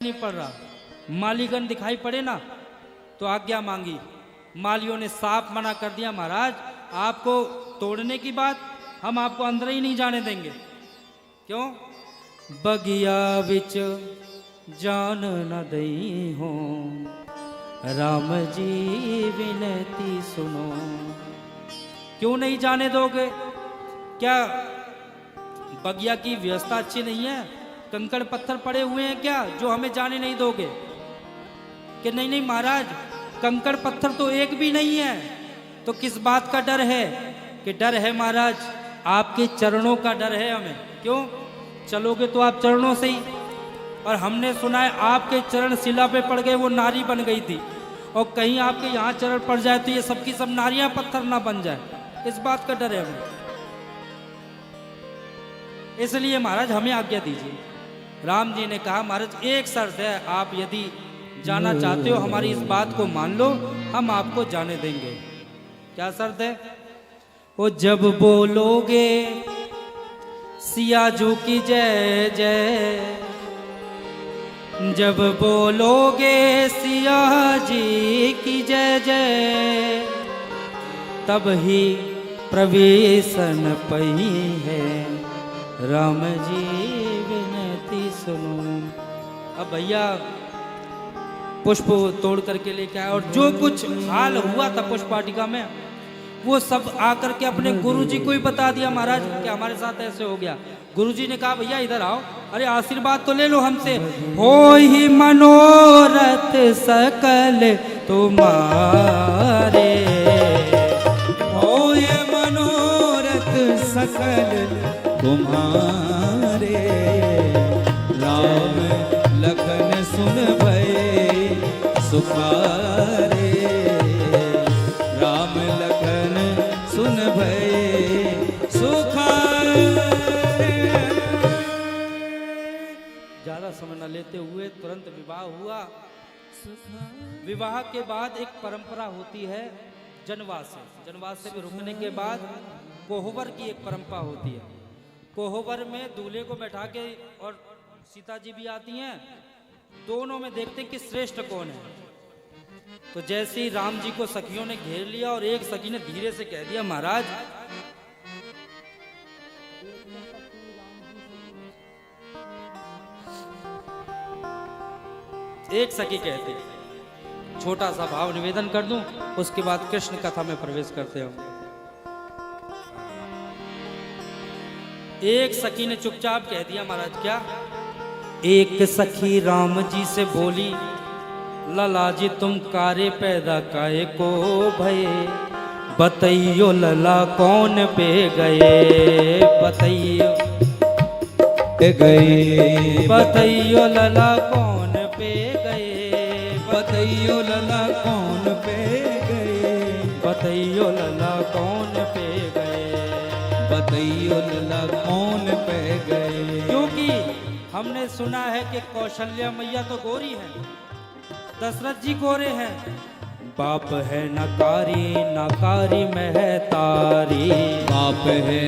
नहीं पड़ रहा। मालीगण दिखाई पड़े ना तो आज्ञा मांगी, मालियों ने साफ मना कर दिया, महाराज आपको तोड़ने की बात हम आपको अंदर ही नहीं जाने देंगे। क्यों? बगिया विच जान न दई हो, राम जी विनती सुनो। क्यों नहीं जाने दोगे? क्या बगिया की व्यवस्था अच्छी नहीं है? कंकड़ पत्थर पड़े हुए हैं क्या जो हमें जाने नहीं दोगे? कि नहीं नहीं महाराज, कंकड़ पत्थर तो एक भी नहीं है, तो किस बात का डर है? कि डर है महाराज आपके चरणों का डर है हमें। क्यों? चलोगे तो आप चरणों से ही, और हमने सुना है आपके चरण शिला पे पड़ गए, वो नारी बन गई थी, और कहीं आपके यहाँ चरण पड़ जाए तो ये सबकी सब नारियां पत्थर ना बन जाए, इस बात का डर है हमें। इसलिए महाराज हमें आज्ञा दीजिए। राम जी ने कहा महाराज एक शर्त है, आप यदि जाना चाहते हो हमारी इस बात को मान लो, हम आपको जाने देंगे। क्या शर्त है? वो जब बोलोगे सियाजू की जय जय, जब बोलोगे सिया जी की जय जय, तब ही प्रवेशन पई है, राम जी विनती सुनो। अब भैया पुष्प तोड़ करके लेके आए, और जो कुछ हाल हुआ था पुष्प वाटिका में वो सब आकर के अपने गुरुजी को ही बता दिया महाराज कि हमारे साथ ऐसे हो गया। गुरुजी ने कहा भैया इधर आओ, अरे आशीर्वाद तो ले लो हमसे। हो ही मनोरथ सकल तुम्हारे, हो ये मनोरथ सकल तुम्हारे, राम लखन सुन भय सुखारे, राम लखन सुन भय सुखारे। ज्यादा समय न लेते हुए तुरंत विवाह हुआ। विवाह के बाद एक परंपरा होती है जनवास से, जनवास से भी रुकने के बाद कोहबर की एक परंपरा होती है। कोहबर में दूल्हे को बैठा के, और सीता जी भी आती हैं, दोनों में देखते हैं कि श्रेष्ठ कौन है। तो जैसे ही राम जी को सखियों ने घेर लिया और एक सखी ने धीरे से कह दिया महाराज, एक सखी कहती, छोटा सा भाव निवेदन कर दूं, उसके बाद कृष्ण कथा में प्रवेश करते हो। एक सखी ने चुपचाप कह दिया महाराज। क्या? एक सखी राम जी से बोली, लला जी तुम कारे पैदा काहे को भये, बतइयो लला कौन पे गए, बतइयो गए, बतइयो लला कौन पे गए, बतइयो लला कौन पे गए, बतइयो लला कौन पे गए, बतइयो लला कौन पे गए। क्योंकि हमने सुना है कि कौशल्या मैया तो गोरी है, दशरथ जी गोरे हैं, बाप है नकारी नकारी महतारी, बाप है